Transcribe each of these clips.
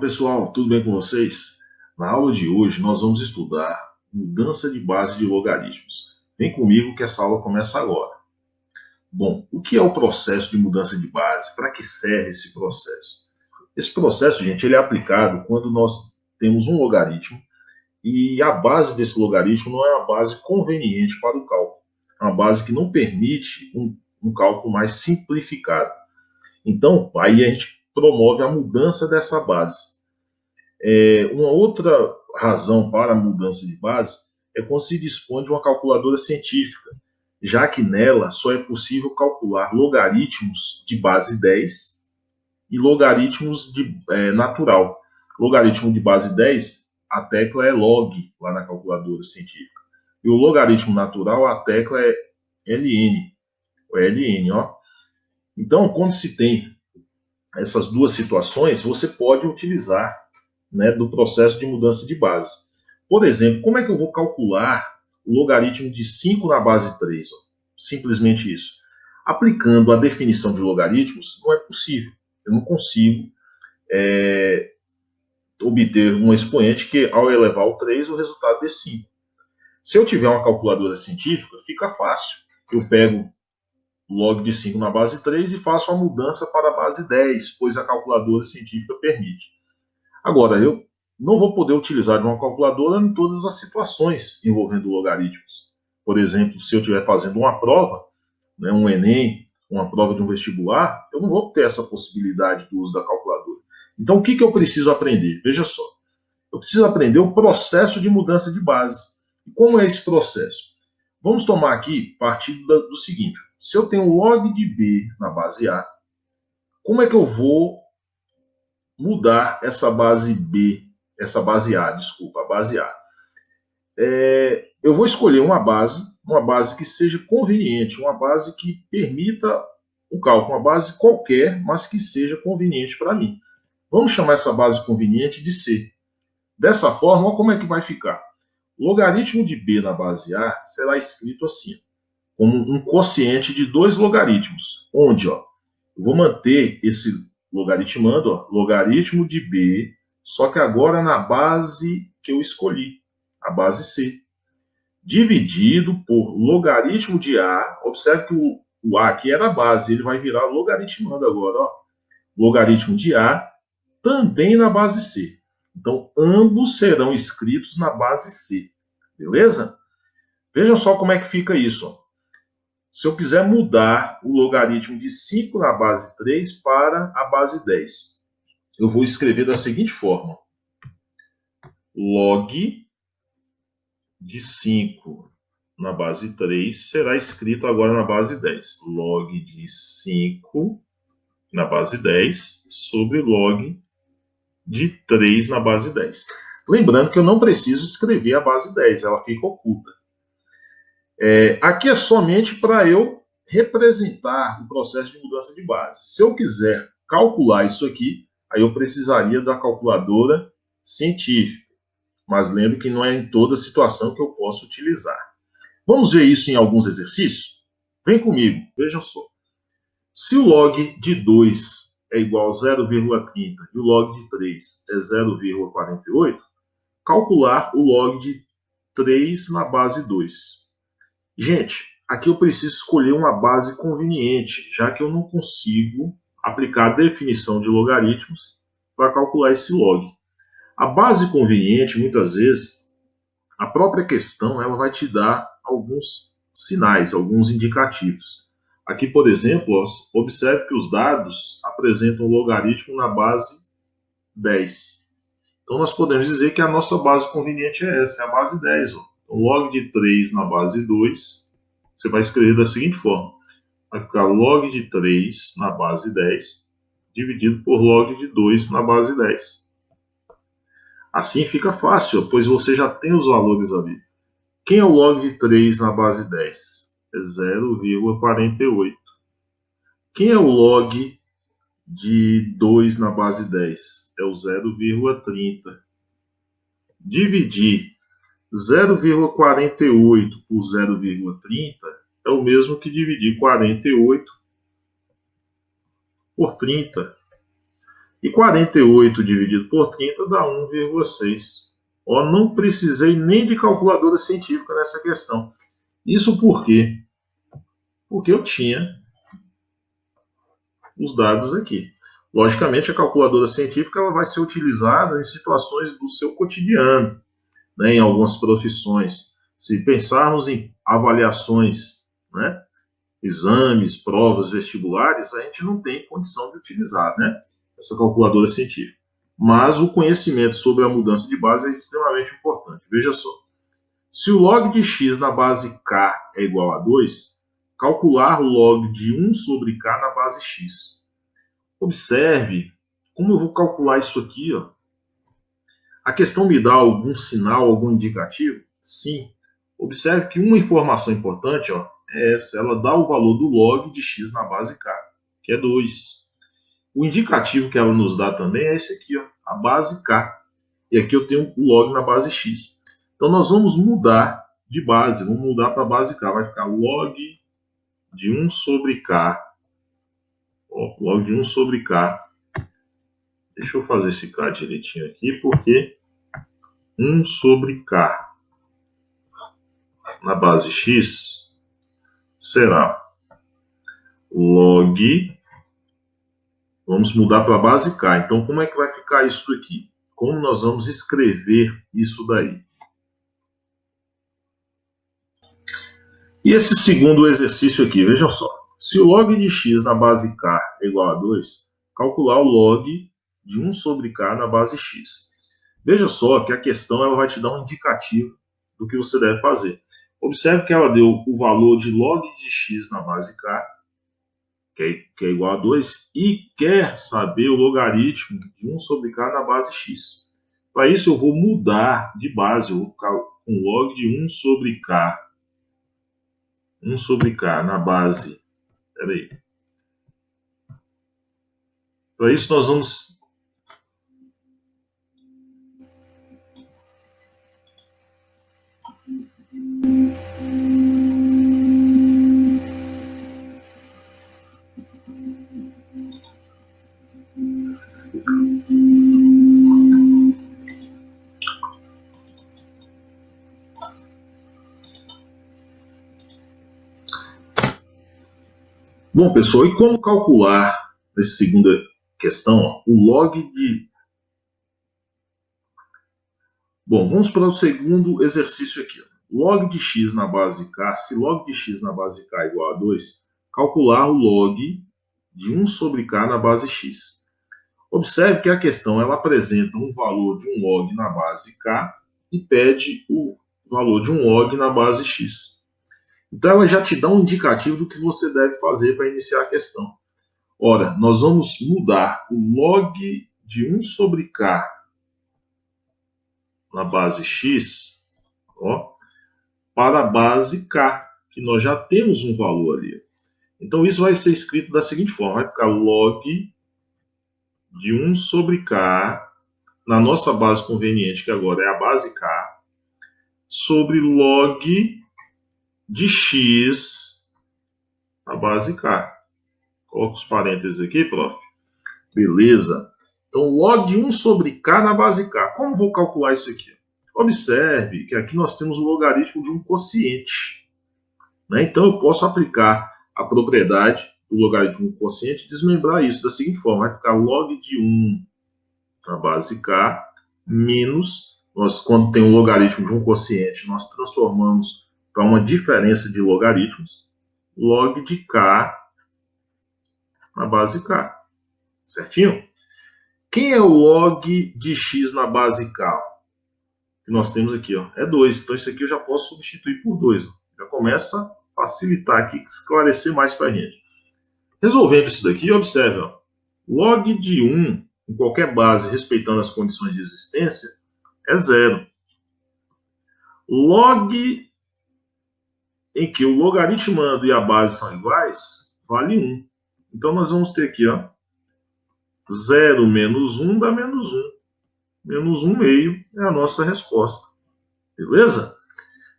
Pessoal, tudo bem com vocês? Na aula de hoje nós vamos estudar mudança de base de logaritmos. Vem comigo que essa aula começa agora. Bom, o que é o processo de mudança de base? Para que serve esse processo? Esse processo, gente, ele é aplicado quando nós temos um logaritmo e a base desse logaritmo não é uma base conveniente para o cálculo. É uma base que não permite um cálculo mais simplificado. Então, aí a gente promove a mudança dessa base. Uma outra razão para a mudança de base é quando se dispõe de uma calculadora científica, já que nela só é possível calcular logaritmos de base 10 e logaritmos de natural. Logaritmo de base 10, a tecla é log lá na calculadora científica. E o logaritmo natural, a tecla é ln. O ln, ó. Então, quando se tem essas duas situações, você pode utilizar, né, do processo de mudança de base. Por exemplo, como é que eu vou calcular o logaritmo de 5 na base 3? Simplesmente isso. Aplicando a definição de logaritmos, não é possível. Eu não consigo obter um expoente que, ao elevar o 3, o resultado dê 5. Se eu tiver uma calculadora científica, fica fácil. Eu pego log de 5 na base 3 e faço a mudança para a base 10, pois a calculadora científica permite. Agora, eu não vou poder utilizar de uma calculadora em todas as situações envolvendo logaritmos. Por exemplo, se eu estiver fazendo uma prova, né, um Enem, uma prova de um vestibular, eu não vou ter essa possibilidade do uso da calculadora. Então, o que eu preciso aprender? Veja só, eu preciso aprender o processo de mudança de base. E como é esse processo? Vamos tomar aqui partido do seguinte: se eu tenho log de B na base A, como é que eu vou mudar essa base B, essa base A, desculpa, a base A? Eu vou escolher uma base que seja conveniente, uma base que permita o cálculo, uma base qualquer, mas que seja conveniente para mim. Vamos chamar essa base conveniente de C. Dessa forma, como é que vai ficar? O logaritmo de B na base A será escrito assim, como um quociente de dois logaritmos, onde eu vou manter esse logaritmando, logaritmo de B, só que agora na base que eu escolhi, a base C, dividido por logaritmo de A. Observe que o A aqui era a base, ele vai virar logaritmando agora, ó, logaritmo de A, também na base C. Então, ambos serão escritos na base C, beleza? Vejam só como é que fica isso, ó. Se eu quiser mudar o logaritmo de 5 na base 3 para a base 10, eu vou escrever da seguinte forma: log de 5 na base 3 será escrito agora na base 10. Log de 5 na base 10 sobre log de 3 na base 10. Lembrando que eu não preciso escrever a base 10, ela fica oculta. Aqui é somente para eu representar o processo de mudança de base. Se eu quiser calcular isso aqui, aí eu precisaria da calculadora científica. Mas lembre que não é em toda situação que eu posso utilizar. Vamos ver isso em alguns exercícios? Vem comigo, vejam só. Se o log de 2 é igual a 0,30 e o log de 3 é 0,48, calcular o log de 3 na base 2. Gente, aqui eu preciso escolher uma base conveniente, já que eu não consigo aplicar a definição de logaritmos para calcular esse log. A base conveniente, muitas vezes, a própria questão ela vai te dar alguns sinais, alguns indicativos. Aqui, por exemplo, observe que os dados apresentam o logaritmo na base 10. Então, nós podemos dizer que a nossa base conveniente é essa, é a base 10. Ó. Então, log de 3 na base 2, você vai escrever da seguinte forma. Vai ficar log de 3 na base 10, dividido por log de 2 na base 10. Assim fica fácil, pois você já tem os valores ali. Quem é o log de 3 na base 10? É 0,48. Quem é o log de 2 na base 10? É o 0,30. Dividir 0,48 por 0,30 é o mesmo que dividir 48 por 30. E 48 dividido por 30 dá 1,6. Ó, não precisei nem de calculadora científica nessa questão. Isso por quê? Porque eu tinha os dados aqui. Logicamente, a calculadora científica ela vai ser utilizada em situações do seu cotidiano, né, em algumas profissões. Se pensarmos em avaliações, né, exames, provas, vestibulares, a gente não tem condição de utilizar, né, essa calculadora científica. Mas o conhecimento sobre a mudança de base é extremamente importante. Veja só, se o log de x na base k é igual a 2, calcular o log de 1 sobre k na base x. Observe como eu vou calcular isso aqui. Ó. A questão me dá algum sinal, algum indicativo? Sim. Observe que uma informação importante ó, é essa. Ela dá o valor do log de x na base k, que é 2. O indicativo que ela nos dá também é esse aqui, ó, a base k. E aqui eu tenho o log na base x. Então nós vamos mudar de base, vamos mudar para a base k. Vai ficar log de 1 sobre k. Ó, log de 1 sobre k. Deixa eu fazer esse k direitinho aqui, porque 1 sobre k na base x será log. Vamos mudar para a base k. Então, como é que vai ficar isso aqui? Como nós vamos escrever isso daí? E esse segundo exercício aqui, vejam só. Se o log de x na base k é igual a 2, calcular o log de 1 sobre k na base x. Veja só que a questão ela vai te dar um indicativo do que você deve fazer. Observe que ela deu o valor de log de x na base k, que é igual a 2, e quer saber o logaritmo de 1 sobre k na base x. Para isso eu vou mudar de base, eu vou ficar com log de 1 sobre k. 1 sobre k na base. Espera aí. Para isso nós vamos... Bom, pessoal, e como calcular, nessa segunda questão, ó, o log de... Bom, vamos para o segundo exercício aqui. Ó. Log de x na base k, se log de x na base k é igual a 2, calcular o log de 1 sobre k na base x. Observe que a questão ela apresenta um valor de um log na base k e pede o valor de um log na base x. Então, ela já te dá um indicativo do que você deve fazer para iniciar a questão. Ora, nós vamos mudar o log de 1 sobre k na base x ó, para a base k, que nós já temos um valor ali. Então, isso vai ser escrito da seguinte forma. Vai ficar log de 1 sobre k, na nossa base conveniente, que agora é a base k, sobre log de x na base k. Coloca os parênteses aqui, prof. Beleza. Então, log de 1 sobre k na base k. Como vou calcular isso aqui? Observe que aqui nós temos o logaritmo de um quociente. Né? Então, eu posso aplicar a propriedade do logaritmo de um quociente e desmembrar isso da seguinte forma. Vai ficar log de 1 na base k menos, nós, quando tem um logaritmo de um quociente, nós transformamos para uma diferença de logaritmos, log de k na base k. Certinho? Quem é o log de x na base k? Que nós temos aqui, ó, é 2. Então, isso aqui eu já posso substituir por 2. Já começa a facilitar aqui, esclarecer mais para a gente. Resolvendo isso daqui, observe, ó, log de 1 em qualquer base, respeitando as condições de existência, é 0. Log em que o logaritmando e a base são iguais, vale 1. Então, nós vamos ter aqui, ó, 0 menos 1 dá menos 1. Menos 1 meio é a nossa resposta. Beleza?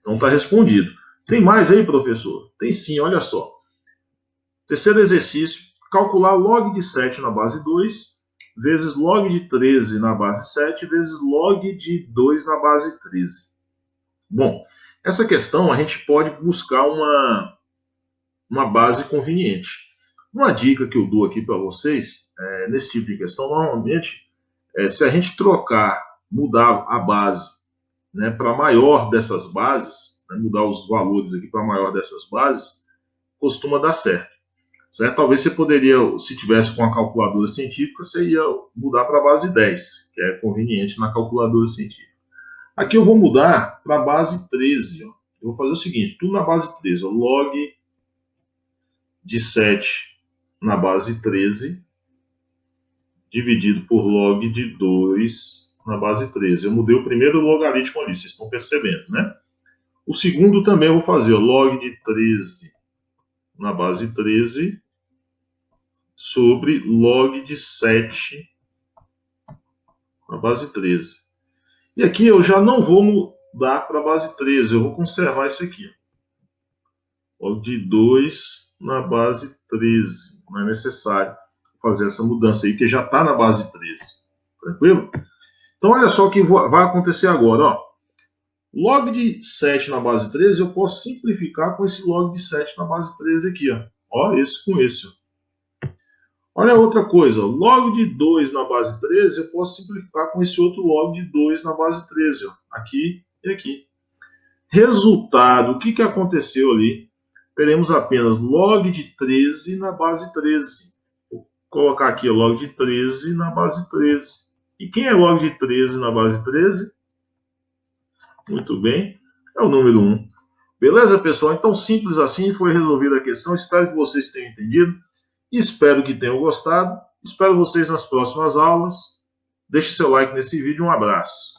Então, está respondido. Tem mais aí, professor? Tem sim, olha só. Terceiro exercício, calcular log de 7 na base 2 vezes log de 13 na base 7 vezes log de 2 na base 13. Bom, essa questão a gente pode buscar uma base conveniente. Uma dica que eu dou aqui para vocês, nesse tipo de questão, normalmente, se a gente mudar a base, né, para a maior dessas bases, né, mudar os valores aqui para a maior dessas bases, costuma dar certo. Certo? Talvez você poderia, se tivesse com a calculadora científica, você ia mudar para a base 10, que é conveniente na calculadora científica. Aqui eu vou mudar para a base 13. Ó. Eu vou fazer o seguinte, tudo na base 13. Ó, log de 7 na base 13, dividido por log de 2 na base 13. Eu mudei o primeiro logaritmo ali, vocês estão percebendo, né? O segundo também eu vou fazer, ó, log de 13 na base 13 sobre log de 7 na base 13. E aqui eu já não vou mudar para a base 13, eu vou conservar isso aqui. Log de 2 na base 13. Não é necessário fazer essa mudança aí, que já está na base 13. Tranquilo? Então, olha só o que vai acontecer agora. Ó. Log de 7 na base 13, eu posso simplificar com esse log de 7 na base 13 aqui. Ó, esse com esse. Ó. Olha outra coisa. Ó. Log de 2 na base 13, eu posso simplificar com esse outro log de 2 na base 13. Ó. Aqui e aqui. Resultado, o que aconteceu ali? Teremos apenas log de 13 na base 13. Vou colocar aqui log de 13 na base 13. E quem é log de 13 na base 13? Muito bem, é o número 1. Beleza, pessoal? Então, simples assim, foi resolvida a questão. Espero que vocês tenham entendido. Espero que tenham gostado. Espero vocês nas próximas aulas. Deixe seu like nesse vídeo. Um abraço.